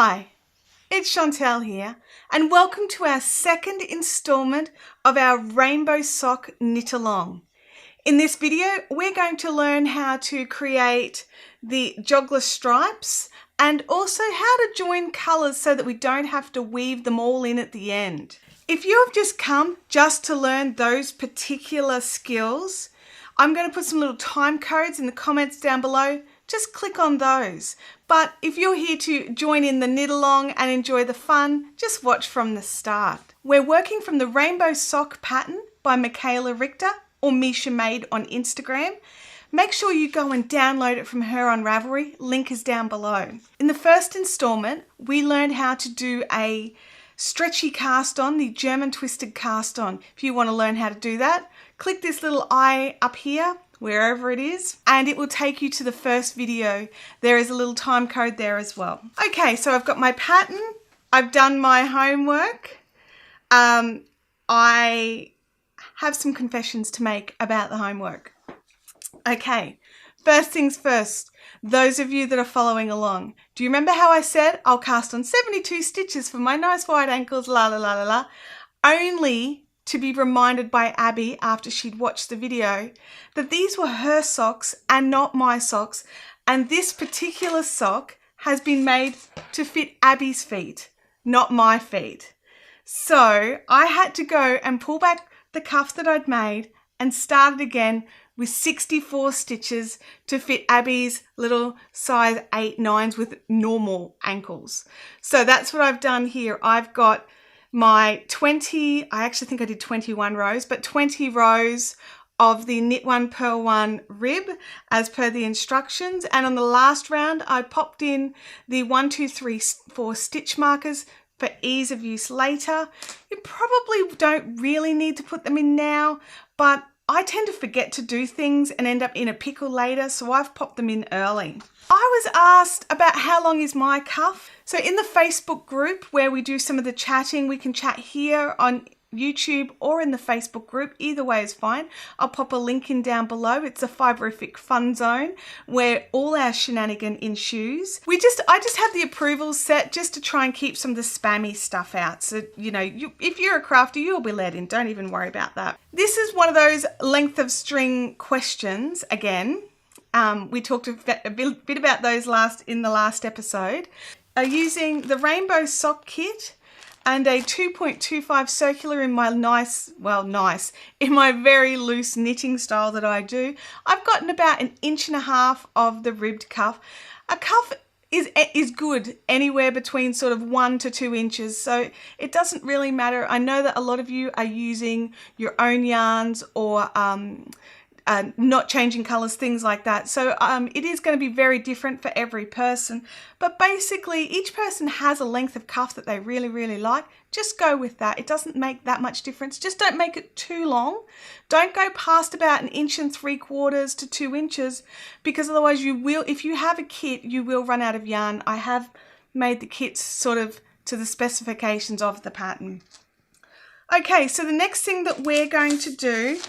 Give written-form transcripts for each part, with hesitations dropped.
Hi, it's Chantel here, and welcome to our second installment of our Rainbow Sock Knit Along. In this video, we're going to learn how to create the joggler stripes and also how to join colours so that we don't have to weave them all in at the end. If you have just come just to learn those particular skills, I'm going to put some little time codes in the comments down below. Just click on those. But if you're here to join in the knit along and enjoy the fun, just watch from the start. We're working from the Rainbow Sock pattern by Michaela Richter or Misha Made on Instagram. Make sure you go and download it from her on Ravelry. Link is down below. In the first installment, we learned how to do a stretchy cast on, the German twisted cast on. If you want to learn how to do that, click this little eye up here, wherever it is, and it will take you to the first video. There is a little time code there as well. Okay, so I've got my pattern. I've done my homework. I have some confessions to make about the homework. Okay, first things first, those of you that are following along, do you remember how I said I'll cast on 72 stitches for my nice wide ankles, la la la la la, only to be reminded by Abby after she'd watched the video that these were her socks and not my socks, and this particular sock has been made to fit Abby's feet, not my feet. So I had to go and pull back the cuff that I'd made and start it again with 64 stitches to fit Abby's little size 8/9s with normal ankles. So that's what I've done here. I've got my 20, I actually think I did 21 rows, but 20 rows of the knit one, purl one rib as per the instructions. And on the last round, I popped in the 1, 2, 3, 4 stitch markers for ease of use later. You probably don't really need to put them in now, but I tend to forget to do things and end up in a pickle later, so I've popped them in early. I was asked about how long is my cuff. So in the Facebook group where we do some of the chatting, we can chat here on YouTube or in the Facebook group. Either way is fine. I'll pop a link in down below. It's a Fiberific fun zone where all our shenanigan ensues. I just have the approvals set just to try and keep some of the spammy stuff out. So, you know, if you're a crafter, you'll be let in. Don't even worry about that. This is one of those length of string questions again. We talked a bit about those in the last episode. Using the Rainbow Sock Kit and a 2.25 circular in my in my very loose knitting style that I do, I've gotten about 1.5 inches of the ribbed cuff. A cuff is good anywhere between sort of 1 to 2 inches, so it doesn't really matter. I know that a lot of you are using your own yarns or not changing colors, things like that. So it is going to be very different for every person. But basically, each person has a length of cuff that they really, really like. Just go with that. It doesn't make that much difference. Just don't make it too long. Don't go past about 1.75 inches to 2 inches, because otherwise you will, if you have a kit, you will run out of yarn. I have made the kits sort of to the specifications of the pattern. Okay, so the next thing that we're going to do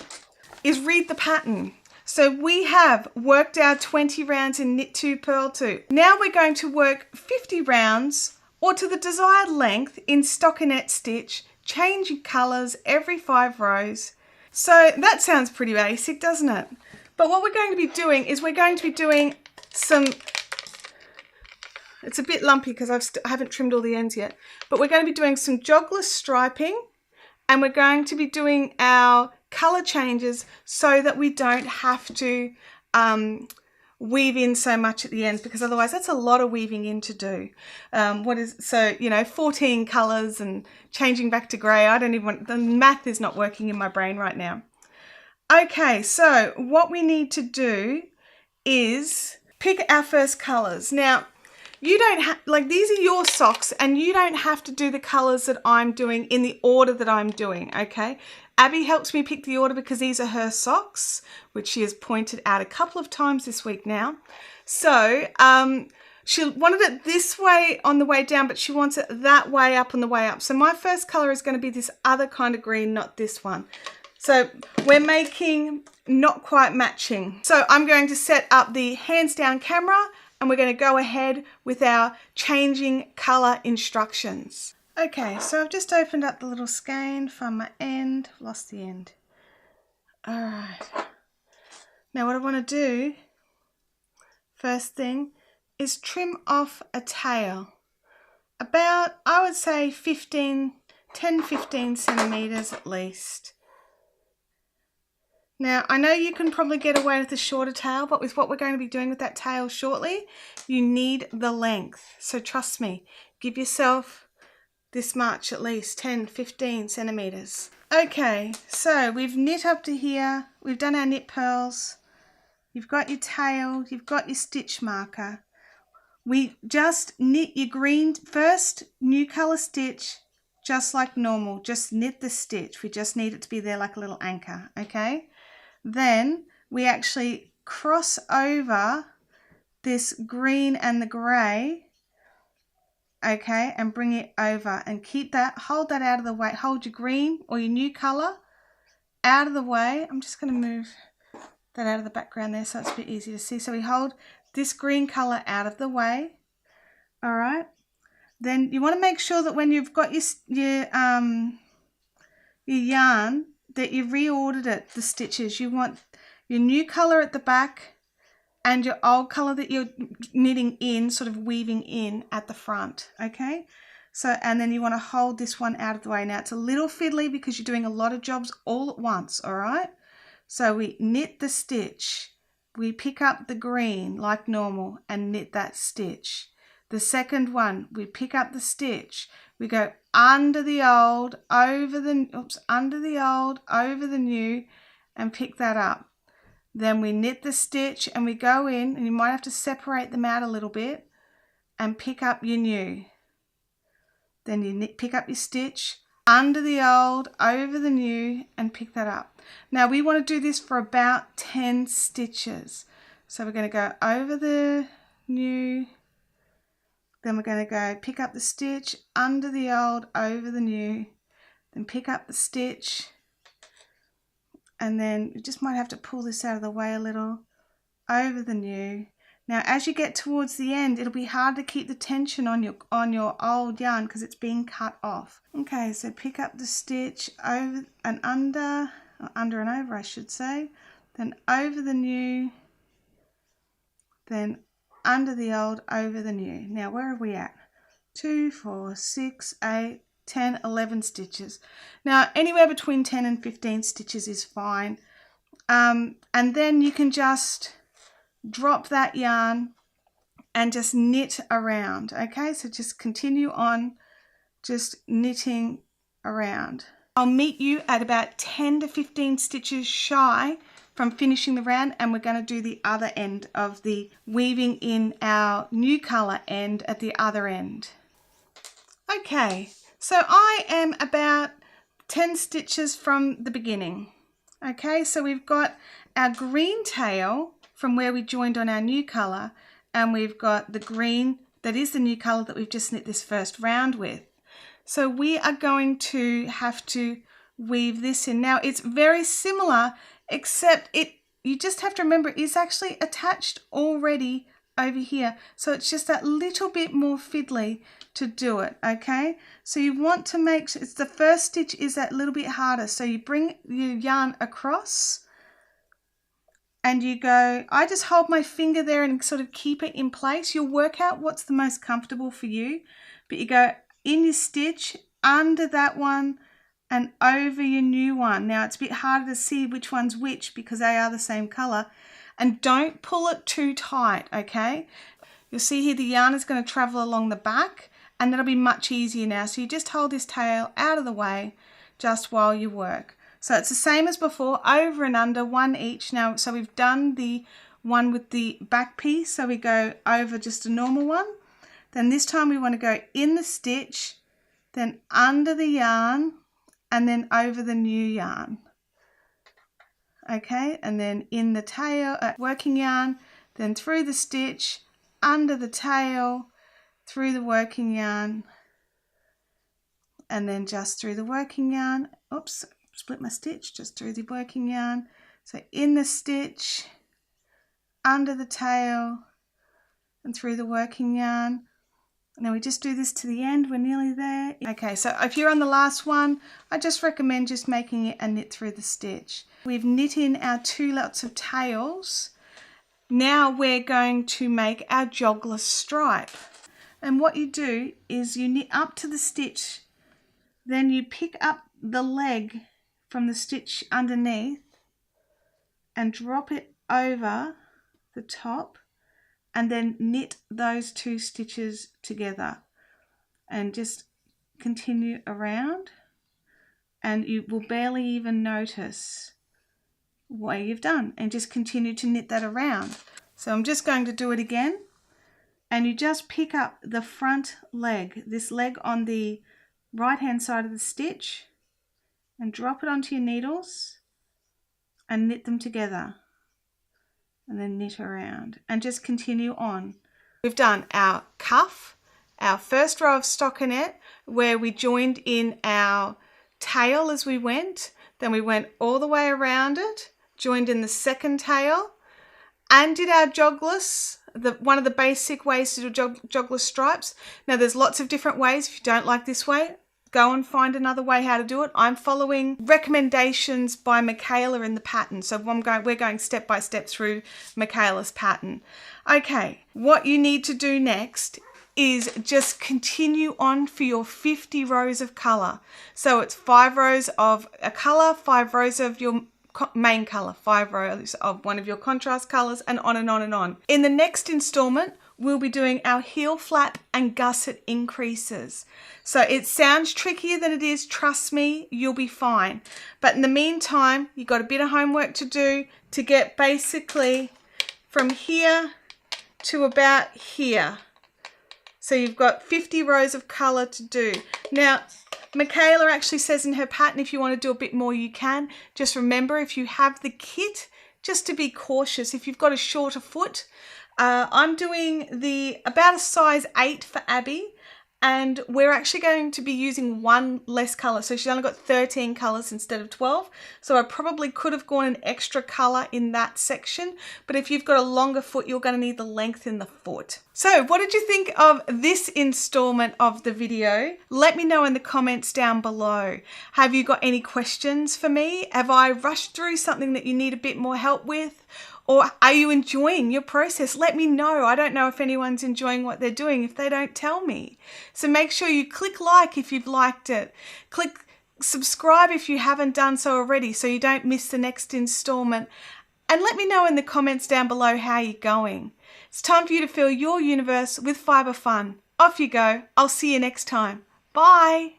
is read the pattern. So we have worked our 20 rounds in Knit 2, Purl 2. Now we're going to work 50 rounds or to the desired length in stockinette stitch, changing colours every 5 rows. So that sounds pretty basic, doesn't it? But what we're going to be doing is we're going to be doing some, it's a bit lumpy because I haven't trimmed all the ends yet, but we're going to be doing some joggler striping, and we're going to be doing our color changes so that we don't have to weave in so much at the ends, because otherwise that's a lot of weaving in to do. 14 colors and changing back to gray. The math is not working in my brain right now. Okay, so what we need to do is pick our first colors. Now, you don't have, these are your socks, and you don't have to do the colors that I'm doing in the order that I'm doing, okay? Abby helps me pick the order because these are her socks, which she has pointed out a couple of times this week now. So she wanted it this way on the way down, but she wants it that way up on the way up. So my first color is going to be this other kind of green, not this one. So we're making not quite matching. So I'm going to set up the hands down camera and we're going to go ahead with our changing colour instructions. Okay, so I've just opened up the little skein from my end, lost the end. Alright, now what I want to do, first thing, is trim off a tail. About, I would say 10-15 centimetres at least. Now, I know you can probably get away with a shorter tail, but with what we're going to be doing with that tail shortly, you need the length. So trust me, give yourself this much at least, 10-15 centimetres. Okay, so we've knit up to here, we've done our knit purls, you've got your tail, you've got your stitch marker. We just knit your green first new colour stitch just like normal, just knit the stitch. We just need it to be there like a little anchor, okay? Then we actually cross over this green and the grey, okay, and bring it over and keep that, hold that out of the way, hold your green or your new colour out of the way. I'm just going to move that out of the background there so it's a bit easier to see. So we hold this green colour out of the way, all right? Then you want to make sure that when you've got your yarn, that you've reordered it, the stitches. You want your new colour at the back and your old colour that you're knitting in, sort of weaving in at the front, okay? So, and then you want to hold this one out of the way. Now, it's a little fiddly because you're doing a lot of jobs all at once, all right? So we knit the stitch. We pick up the green like normal and knit that stitch. The second one, we pick up the stitch. We go under the old, over the, under the old, over the new, and pick that up. Then we knit the stitch and we go in, and you might have to separate them out a little bit, and pick up your new. Then you pick up your stitch, under the old, over the new, and pick that up. Now we want to do this for about 10 stitches. So we're going to go over the new, then we're going to go pick up the stitch, under the old, over the new, then pick up the stitch, and then you just might have to pull this out of the way a little, over the new. Now as you get towards the end, it'll be hard to keep the tension on your old yarn because it's being cut off. Okay, so pick up the stitch, over and under, or under and over I should say, then over the new, then under the old, over the new. Now where are we at? 2, 4, 6, 8, 10, 11 stitches. Now anywhere between 10 and 15 stitches is fine. And then you can just drop that yarn and just knit around, okay? So just continue on just knitting around. I'll meet you at about 10 to 15 stitches shy from finishing the round, and we're going to do the other end of the weaving in our new colour end at the other end. Okay, so I am about 10 stitches from the beginning. Okay, so we've got our green tail from where we joined on our new colour, and we've got the green that is the new colour that we've just knit this first round with. So we are going to have to weave this in. Now it's very similar, except you just have to remember it's actually attached already over here. So it's just that little bit more fiddly to do it, okay? So you want to make sure, it's the first stitch is that little bit harder. So you bring your yarn across and you go, I just hold my finger there and sort of keep it in place. You'll work out what's the most comfortable for you, but you go in your stitch, under that one, and over your new one. Now it's a bit harder to see which one's which because they are the same colour. And don't pull it too tight, okay? You'll see here the yarn is going to travel along the back, and that'll be much easier now. So you just hold this tail out of the way just while you work. So it's the same as before, over and under, one each. Now, so we've done the one with the back piece, so we go over just a normal one. Then this time we want to go in the stitch, then under the yarn, and then over the new yarn. Okay, and then in the tail, working yarn, then through the stitch, under the tail, through the working yarn, and then just through the working yarn. Oops, split my stitch, just through the working yarn. So in the stitch, under the tail, and through the working yarn. And then we just do this to the end. We're nearly there. Okay, so if you're on the last one, I just recommend just making it a knit through the stitch. We've knit in our 2 lots of tails. Now we're going to make our jogless stripe. And what you do is you knit up to the stitch, then you pick up the leg from the stitch underneath and drop it over the top, and then knit those 2 stitches together and just continue around, and you will barely even notice what you've done, and just continue to knit that around. So I'm just going to do it again, and you just pick up the front leg, this leg on the right hand side of the stitch, and drop it onto your needles and knit them together, and then knit around and just continue on. We've done our cuff, our first row of stockinette where we joined in our tail as we went, then we went all the way around it, joined in the second tail, and did our jogless, one of the basic ways to do jogless stripes. Now there's lots of different ways. If you don't like this way, go and find another way how to do it. I'm following recommendations by Michaela in the pattern. So we're going step by step through Michaela's pattern. Okay, what you need to do next is just continue on for your 50 rows of colour. So it's 5 rows of a colour, 5 rows of your main colour, 5 rows of one of your contrast colours, and on and on and on. In the next installment, we'll be doing our heel flap and gusset increases. So it sounds trickier than it is, trust me, you'll be fine. But in the meantime, you've got a bit of homework to do to get basically from here to about here. So you've got 50 rows of colour to do. Now, Michaela actually says in her pattern, if you want to do a bit more, you can. Just remember, if you have the kit, just to be cautious. If you've got a shorter foot, I'm doing about a size 8 for Abby, and we're actually going to be using 1 less colour. So she's only got 13 colours instead of 12. So I probably could have gone an extra colour in that section. But if you've got a longer foot, you're going to need the length in the foot. So what did you think of this installment of the video? Let me know in the comments down below. Have you got any questions for me? Have I rushed through something that you need a bit more help with? Or are you enjoying your process? Let me know. I don't know if anyone's enjoying what they're doing if they don't tell me. So make sure you click like if you've liked it. Click subscribe if you haven't done so already so you don't miss the next installment. And let me know in the comments down below how you're going. It's time for you to fill your universe with fibre fun. Off you go. I'll see you next time. Bye.